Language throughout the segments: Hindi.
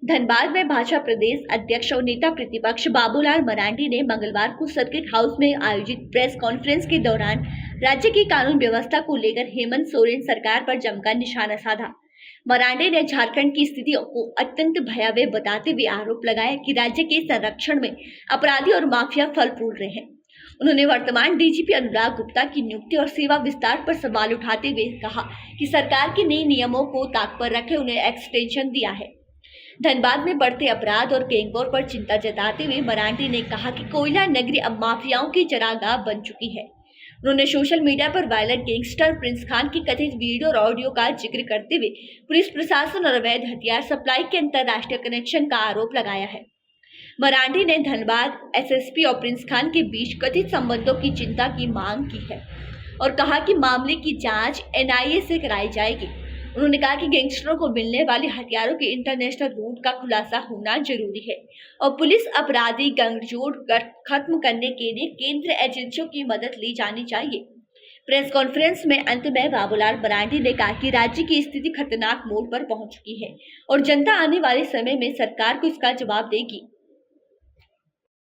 धनबाद में भाजपा प्रदेश अध्यक्ष और नेता प्रतिपक्ष बाबूलाल मरांडी ने मंगलवार को सर्किट हाउस में आयोजित प्रेस कॉन्फ्रेंस के दौरान राज्य की कानून व्यवस्था को लेकर हेमंत सोरेन सरकार पर जमकर निशाना साधा। मरांडी ने झारखंड की स्थिति को अत्यंत भयावह बताते हुए आरोप लगाया कि राज्य के संरक्षण में अपराधी और माफिया फल फूल रहे हैं। उन्होंने वर्तमान डीजीपी अनुराग गुप्ता की नियुक्ति और सेवा विस्तार पर सवाल उठाते हुए कहा कि सरकार के नए नियमों को ताक पर रखे उन्हें एक्सटेंशन दिया है। धनबाद में बढ़ते अपराध और गैंगवॉर पर चिंता जताते हुए मरांडी ने कहा कि कोयला नगरी अब माफियाओं की चरागाह बन चुकी है। उन्होंने सोशल मीडिया पर वायरल गैंगस्टर प्रिंस खान की कथित वीडियो और ऑडियो का जिक्र करते हुए पुलिस प्रशासन और अवैध हथियार सप्लाई के अंतर्राष्ट्रीय कनेक्शन का आरोप लगाया है। मरांडी ने धनबाद एसएसपी और प्रिंस खान के बीच कथित संबंधों की चिंता की मांग की है और कहा कि मामले की जांच एनआईए से कराई जाएगी। उन्होंने कहा कि गैंगस्टरों को मिलने वाले हथियारों के इंटरनेशनल रूट का खुलासा होना जरूरी है और पुलिस अपराधी गठजोड़ खत्म करने के लिए केंद्रीय एजेंसियों की मदद ली जानी चाहिए। प्रेस कॉन्फ्रेंस में अंत में बाबूलाल मरांडी ने कहा कि राज्य की स्थिति खतरनाक मोड़ पर पहुंच चुकी है और जनता आने वाले समय में सरकार को इसका जवाब देगी।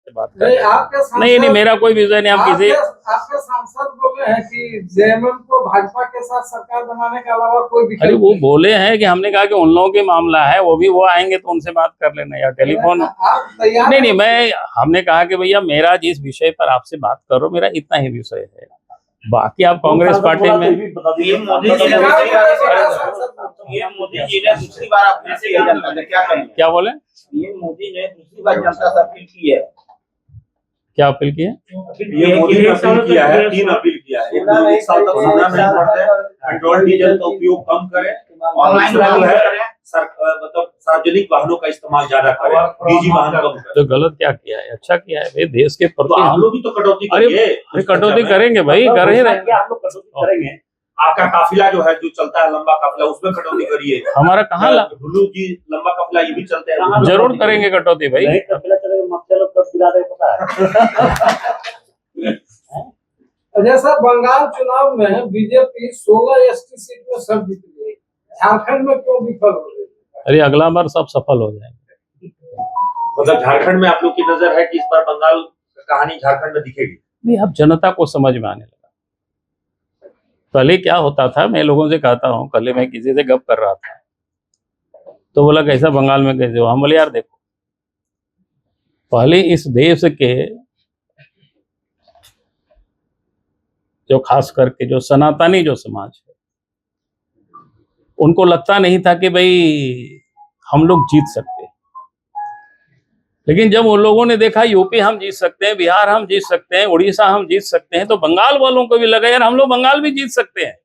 नहीं, मेरा कोई विजय नहीं। आप किसी आपके सांसद बोले हैं कि जेएमएम को भाजपा के साथ सरकार बनाने के अलावा कोई विकल्प अरे वो बोले हैं कि हमने कहा कि उन लोगों के मामला है, वो आएंगे तो उनसे बात कर लेना या टेलीफोन। नहीं, हमने कहा कि भैया मेरा जिस विषय पर आपसे बात करो मेरा इतना ही विषय है, बाकी आप कांग्रेस पार्टी में क्या बोले? मोदी ने दूसरी बार जनता से अपील की है। क्या अपील की है? ये मोदी ने अपील किया है, 3 अपील किया है। एक साल तक सोना नहीं पड़ता, पेट्रोल डीजल का उपयोग कम करें, ऑनलाइन मतलब सार्वजनिक वाहनों का इस्तेमाल ज्यादा करें, निजी वाहन कम करें। तो गलत क्या किया है? अच्छा किया है देश के प्रति। हम लोग भी तो कटौती करेंगे। अरे कटौती करेंगे भाई, कर ही रहे। आप लोग कटौती करेंगे। आपका काफिला जो है, जो चलता है लंबा काफिला, उसमें कटौती करिए। हमारा कहाँ भुल्लू जी लंबा काफिला ये भी चलते हैं, जरूर करेंगे कटौती भाई। जैसा बंगाल चुनाव में बीजेपी 16 एसटी सीट में सब जीत गई, झारखंड में क्यों विफल हो रही है? अरे अगला बार सब सफल हो जाएंगे। मतलब झारखंड में आप लोग की नजर है कि इस बार बंगाल कहानी झारखंड में दिखेगी? नहीं, अब जनता को समझ में आने लगा। पहले क्या होता था, मैं लोगों से कहता हूँ, पहले मैं किसी से गप कर रहा था तो बोला कैसा बंगाल में कैसे हो? हम बोले यार देखो, पहले इस देश के जो खास करके जो सनातनी जो समाज है, उनको लगता नहीं था कि भाई हम लोग जीत सकते हैं। लेकिन जब उन लोगों ने देखा यूपी हम जीत सकते हैं, बिहार हम जीत सकते हैं, उड़ीसा हम जीत सकते हैं, तो बंगाल वालों को भी लगा यार हम लोग बंगाल भी जीत सकते हैं।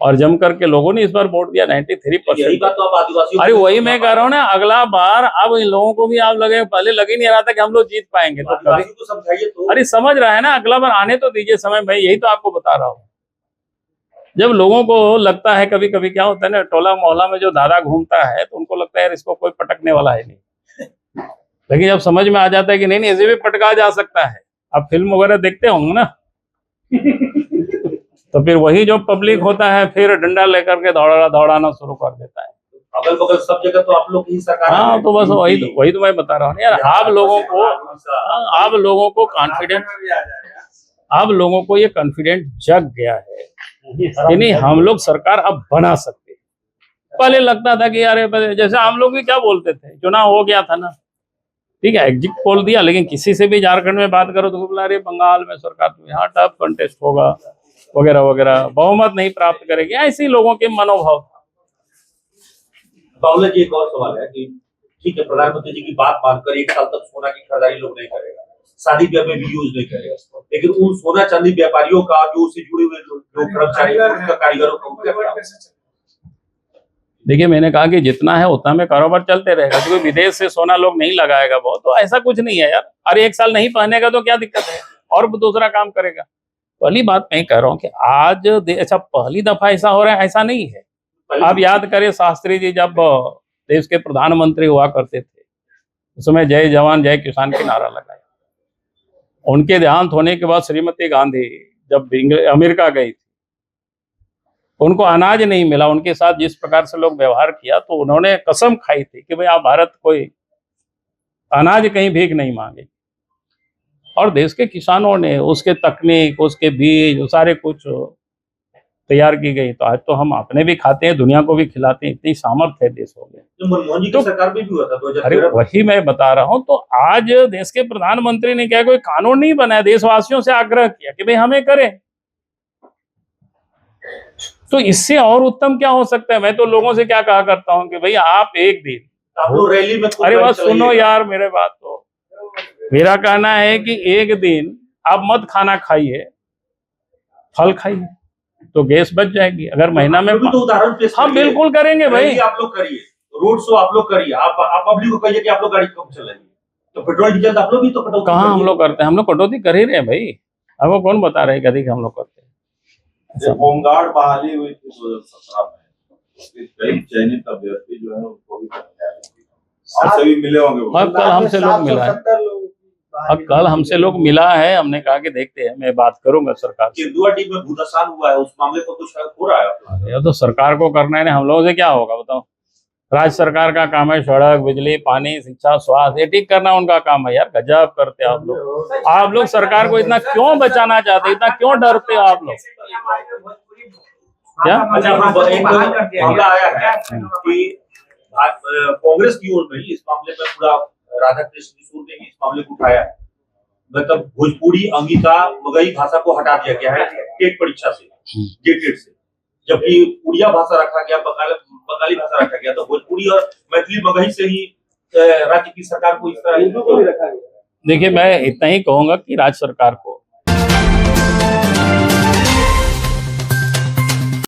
और जम करके लोगों ने इस बार वोट दिया 93%। यही बात तो आप आदिवासियों। अरे वही मैं कह रहा हूँ ना, अगला बार अब इन लोगों को भी आप लगे, पहले लग ही नहीं रहा था कि हम लोग जीत पाएंगे। तो कभी तो समझाइए तो। अरे समझ रहा है ना, अगला बार आने तो दीजिए समय। मैं यही तो आपको बता रहा हूँ। जब लोगों को लगता है, कभी कभी क्या होता है ना, टोला मोहल्ला में जो दादा घूमता है तो उनको लगता है यार इसको कोई पटकने वाला है नहीं, लेकिन जब समझ में आ जाता है कि नहीं ऐसे भी पटका जा सकता है। आप फिल्म वगैरह देखते होंगे ना तो फिर वही जो पब्लिक होता है फिर डंडा लेकर के दौड़ाना शुरू कर देता है। अगल बगल सब जगह तो आप लोग की सरकार। हाँ, तो बस वही तो मैं बता रहा हूँ यार। आप लोगों को कॉन्फिडेंट, आप लोगों को ये कॉन्फिडेंट जग गया है कि नहीं हम लोग सरकार अब बना सकते। पहले लगता था कि यार जैसे हम लोग भी क्या बोलते थे, चुनाव हो गया था ना, ठीक है, एग्जिट पोल दिया, लेकिन किसी से भी झारखंड में बात करो तो बोला अरे बंगाल में सरकार तो यहाँ टफ कंटेस्ट होगा वगैरह वगैरह, बहुमत नहीं प्राप्त करेगी, ऐसे लोगों के मनोभाव था। बाबूलाल जी, एक और सवाल है कि ठीक है, प्रधानमंत्री जी की बात मानकर 1 साल तक सोना की खरीदारी लोग नहीं करेगा, शादी ब्याह में भी यूज नहीं करेगा, लेकिन उन सोना चांदी व्यापारियों का, जो उससे जुड़े हुए जो कर्मचारी, कारीगरों का, देखिए मैंने कहा कि जितना है उतना में कारोबार चलते रहेगा, क्योंकि विदेश से सोना लोग नहीं लगाएगा बहुत, तो ऐसा कुछ नहीं है यार। अरे 1 साल नहीं पहनेगा तो क्या दिक्कत है, और दूसरा काम करेगा। पहली बात मैं कह रहा हूँ कि आज अच्छा पहली दफा ऐसा हो रहा है, ऐसा नहीं है। आप याद करें शास्त्री जी जब देश के प्रधानमंत्री हुआ करते थे, उस समय जय जवान जय किसान की नारा लगाया। उनके देहांत होने के बाद श्रीमती गांधी जब अमेरिका गई थी, उनको अनाज नहीं मिला, उनके साथ जिस प्रकार से लोग व्यवहार किया, तो उन्होंने कसम खाई थी कि भाई आप भारत कोई अनाज कहीं भीख नहीं मांगे। और देश के किसानों ने उसके तकनीक, उसके बीज, वो सारे कुछ तैयार की गई। तो आज तो हम अपने भी खाते हैं, दुनिया को भी खिलाते हैं, इतनी सामर्थ्य है देश हो गया। जो मनमोहन जी की तो- सरकार में भी हुआ था अरे 2013 वही मैं बता रहा हूँ। तो आज देश के प्रधानमंत्री ने क्या कोई कानून नहीं बनाया, देशवासियों से आग्रह किया कि भाई हमें करें। तो इससे और उत्तम क्या हो सकता है। मैं तो लोगों से क्या कहा करता हूँ कि भाई आप एक दिन, आप लोग रैली में खुद अरे गाड़ी बस सुनो चलाइएगा। यार मेरे बात तो, मेरा कहना है कि एक दिन आप मत खाना खाइए, फल खाइए, तो गैस बच जाएगी। अगर महीना में भी तो उदाहरण पेश हम करिए। बिल्कुल करेंगे भाई। रैली आप लोग करिए, रोड शो आप लोग करिए, आप पब्लिक को कहिए कि आप लोग गाड़ी कम चलाइए, तो पेट्रोल डीजल आप लोग भी तो कटौती कहाँ हम करिए। लोग करते हैं, हम लोग कटौती कर ही रहे हैं भाई। हमको कौन बता रहे हैं कि अधिक हम लोग करते हैं। जब होमगार्ड बहाली हुई थी 2017 में, उसके कई चयनित अभ्यर्थी जो है उनको भी आपसे भी मिले होंगे वो। अब कल हमसे लोग मिला है, अब कल हमसे लोग मिला है, हमने कहा कि देखते हैं, मैं बात करूंगा सरकार से। केंदुआ टीम में भूदसान हुआ है, उस मामले पर कुछ हो रहा है अपना? ये तो सरकार को करना है, हम लोगों से क्या होगा बताओ। राज्य सरकार का काम है सड़क, बिजली, पानी, शिक्षा, स्वास्थ्य, ये ठीक करना उनका काम है। यार गजब करते हैं आप लोग। आप लोग सरकार को इतना क्यों बचाना चाहते, इतना क्यों डरते हो आप लोग। क्या अच्छा, एक मामला आया है कि कांग्रेस की ओर में इस मामले में पूरा राधा कृष्ण किशोर ने इस मामले को उठाया है। मतलब भोजपुरी, अंगिका, मगही भाषा को हटा दिया गया है टेट परीक्षा से, जेटेट से, जबकि उड़िया भाषा रखा गया, बंगाली भाषा रखा गया। तो भोजपुरी और मैथिली, मगही से ही राज्य की सरकार को इस तरह देखिए, मैं इतना ही कहूंगा कि राज्य सरकार को